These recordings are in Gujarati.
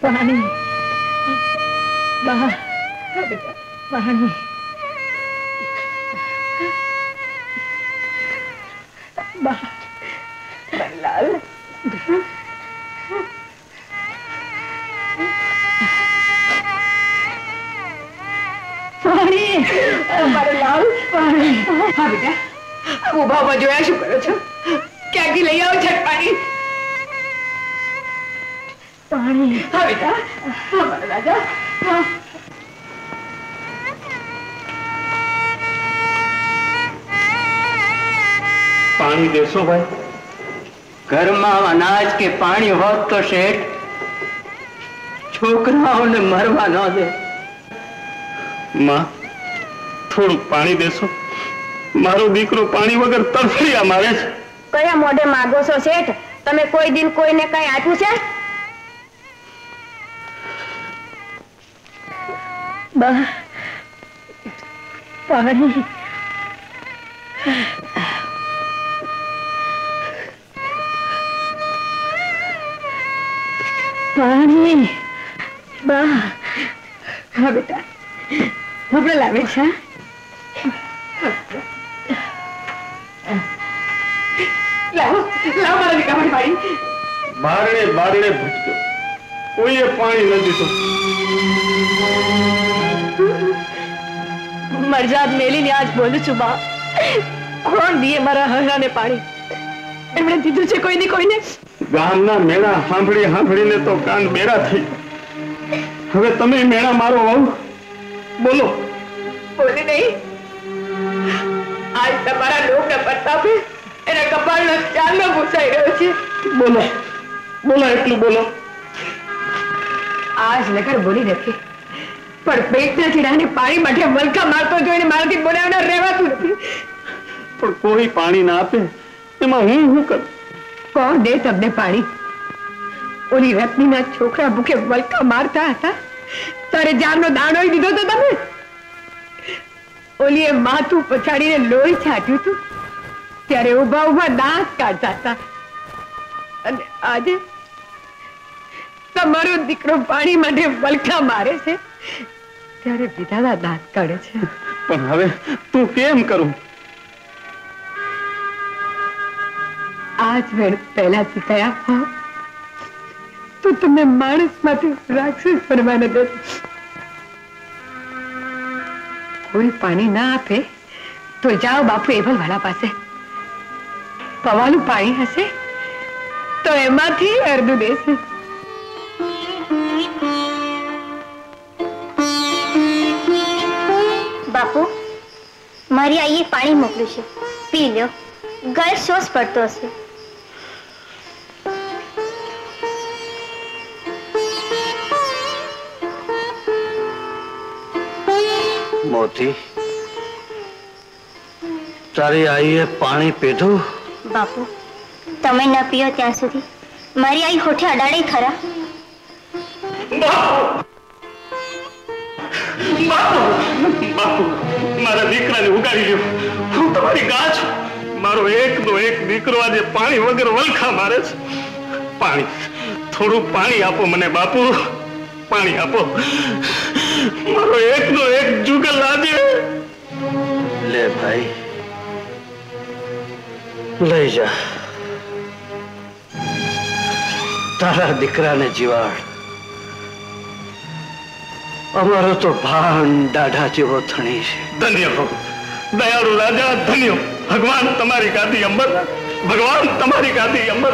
पानी बा पानी बा लाल पानी मारे लाल पानी। हाँ बेटा उभा उभा जोया शू करो छो क्यांकि लई आओ झट पानी पानी। हाँ बेटा हाँ मारे राजा हाँ। पानी देसो भाई। घर में अनाज के पानी हो तो शेठ छोकराओं ने मरवा न दे। मां थोड़ू पानी देसो मारो दीकरो पानी वगर तड़फड़िया मारे छे। कया मोढे मागो छो शेठ तमे कोई दिन कोईने कई आप्યું છે? बा पानी पानी बा। हाँ बेटा આપણે લાવે છે લાવો લાવો મારા દીકરાની પાણી બારણે બારણે ભટક્યો કોઈએ પાણી ન દીધું। મરજાદ મેલીને આજ બોલું છું બા કોણ દીએ મારા હરાને પાણી એમણે દીધું છે કોઈને કોઈને। ગામના મેળા સાંભળી સાંભળીને તો કાન બેરા થઈ। હવે તમે મેળા મારો આવ બોલો। બોલે નહીં આજ તમારા લોકના પ્રતાપે એના કપાળનો ચાંદલો પૂછાઈ રહ્યો છે। બોલો બોલો એટલું બોલો। આજ નકર બોલી નથી પણ પેટના ચીડાને પાણી માટે વલકા મારતો જોઈને મારાથી બોલાવના રહેવાતું નથી। પણ કોઈ પાણી ના આપે એમાં હું શું કરું? કોણ દે તમને પાણી? ઓલી રત્નીના છોકરા ભૂખે વલકા મારતા હતા તારે જાનનો દાણો દીધો તો તમે? ઓલીએ માથું પછાડીને લોહી છાટ્યું હતું ત્યારે ઉભા ઉભા દાંત કાઢતા હતા અને આજે તમારો દીકરો પાણી માટે વલકા મારે છે ત્યારે વિધાના દાંત કાઢે છે। પણ હવે તું કેમ કરું? આજ વેળ પહેલાથી કયા હો તો તમને માણસમાંથી રાક્ષસ બનવા ન દે। કોઈ પાણી ના આપે તો જાઓ બાપુ એભલવાળા પાસે પવાનું પાણી હશે તો એમાંથી અડધું દેશે। બાપુ મારી આઈએ પાણી મોકલ્યું છે પી લ્યો ગળે શ્વાસ પડતો હશે। मोती तारी आईए पानी पीधु? बापू तमे न पियो त्या सुधी मारी आई होठे अडाड़े खरा। मारा दीकराने उगाड़ी ल्यो। हूँ तमारी गाछ मारो एक दीकरो आज पानी वगर वलखा मारे छे। पानी थोड़ू पानी आपो मने बापू पानी आपो। मारो एक जुगल आजे। ले भाई ले जा तारा दीकरा ने जीवाड़। अमारो तो भान डाढ़ा जेवो थणी छे। धन्य हो दयालु राजा धन्य। भगवान तमारी गादी अंबर भगवान तमारी गादी अंबर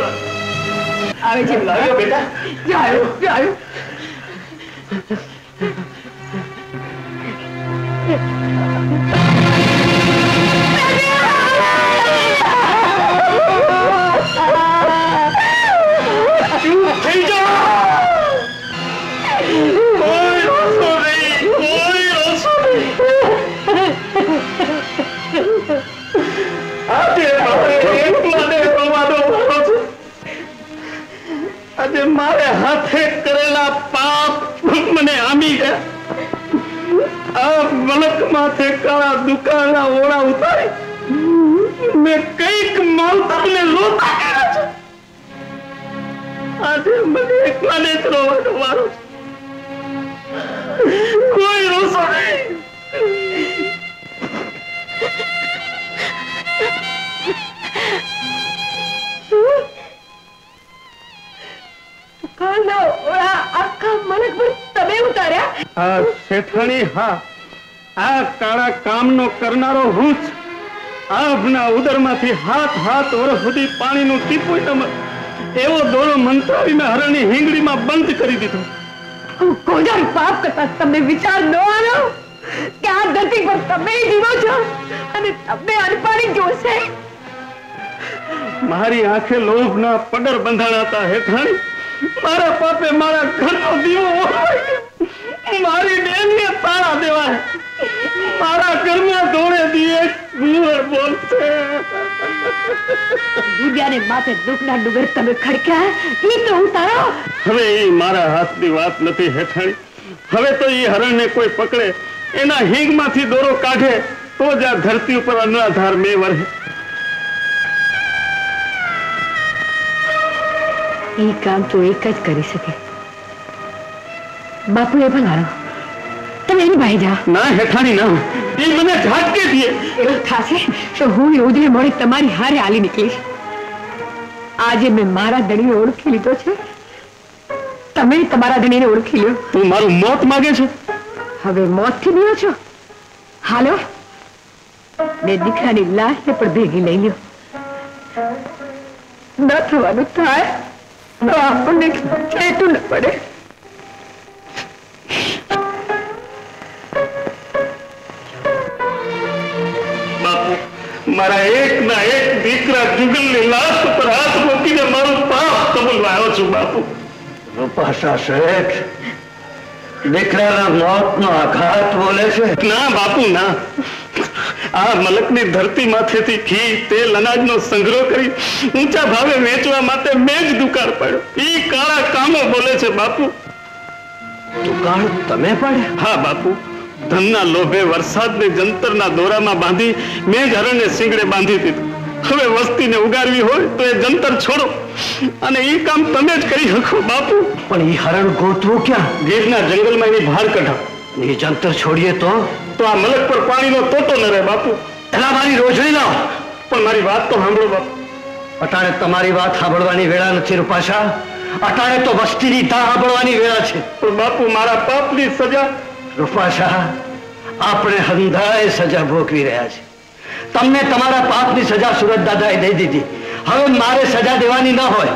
आवे छे लायो बेटा जायो जायो। चुप થઈ જાઓ। કોઈ રોસો નહીં કોઈ રોસો નહીં। આજે મારે એકલાને રોવાનો વારો છે। આજે મારે હાથે કરેલા પાપ મને આમી ગયા। આ મલક માથે કાળા દુકાળના ઓળા ઉતારી મેં કઈક માવતરને લોતા કર્યા છે। આજે મને એકલાને જ રોવાનો વારો છે. કોઈ રોસો નહીં. આખા મલક પર તમે ઉતાર્યા? આ શેઠાણી, હા, આ કાળા કામનો કરનારો હું જ. આભના ઉદરમાંથી હાથ વર્ષ સુધી પાણીનું ટીપું એવો દોરો મંત્રાવીને હરણની હિંગડીમાં બંધ કરી દીધો. કોઈ પાપ કરતા તમને વિચાર ન આવ્યો કે આ ધરતી પર તમે જીવો છો અને તમે અનપાણી જોશે? મારી આંખે લોભના પડર બંધાણા હતા હેઠાણી. મારા પાપે મારા ઘરનો દીવો ઓળવાઈ ગયો. મારી બેનને તાળા દેવાય. મારા ઘરમાં દોડે દીએ ગુવર બોલશે. દુનિયાને માથે દુઃખના ડુંગર તમે ખડક્યા એ તો ઉતારો. હવે એ મારા હાથની વાત નથી હેઠાણી. હવે તો એ હરણને કોઈ પકડે, એના હિંગમાંથી દોરો કાઢે તો જ આ ધરતી ઉપર અનાધાર મેં વરહે. એ કામ તો એક જ કરી શકે. બાપુ એ ભલાણો તમે એની ભાઈ જા. ના હેઠાણી ના, એ મને ઝાટકે દે. એવું થશે તો હું ઉજળે મોડે તમારી હારે હાલી નીકળીશ. આજે મેં મારા ધણીને ઓળખી લીધો છે, તમે તમારા ધણીને ઓળખી લ્યો. તું મારું મોત માંગે છે? હવે મોત થી બીઓ છો? હાલો, ને દીકરાની લાશને પણ ભેગી લઈ લ્યો. ન થવાનું થાય તો આપણને ચેતું ન પડે. બાપુ, મારા એક ના એક દીકરા જુગલની લાશ ઉપર હાથ મૂકીને મારું પાપ કબૂલવા આવ્યો છું. બાપુ, રૂપાશા શેઠ દીકરાના મોતનો આઘાત બોલે છે? ના બાપુ ના. આ મલકની ધરતી માથેથી ઘી, તેલ, અનાજનો સંગ્રહ કરી ઊંચા ભાવે વેચવા માટે મેં જ દુકાળ પાડ્યો. ઈ કાળા કામો બોલે છે બાપુ. દુકાળ તમે પડે? હા બાપુ, ધનના લોભે વરસાદને જંતરના દોરામાં બાંધી મેં જ હરણને શીંગડે બાંધી દીધું. હવે વસ્તીને ઉગારવી હોય તો એ જંતર છોડો અને એ કામ તમે જ કરી શકો બાપુ. પણ એ હરણ ગોતવું ક્યાં? ગીરના જંગલમાં એની બહાર કઢાવ. એ જંતર છોડીએ તો આ મલક પર પાણીનો તોતો ન રહે બાપુ. એલા મારી રોજણી લાવ. પણ મારી વાત તો સાંભળો બાપુ. અટાણે તમારી વાત સાંભળવાની વેળા નથી રૂપાશા. અટાણે તો વસ્તીની ધા સાંભળવાની વેળા છે. પણ બાપુ, મારા પાપની સજા. રૂપાશા, આપણે હંધાએ સજા ભોગવી રહ્યા છે. તમને તમારા પાપની સજા સુરત દાદાએ દઈ દીધી. હવે મારે સજા દેવાની ન હોય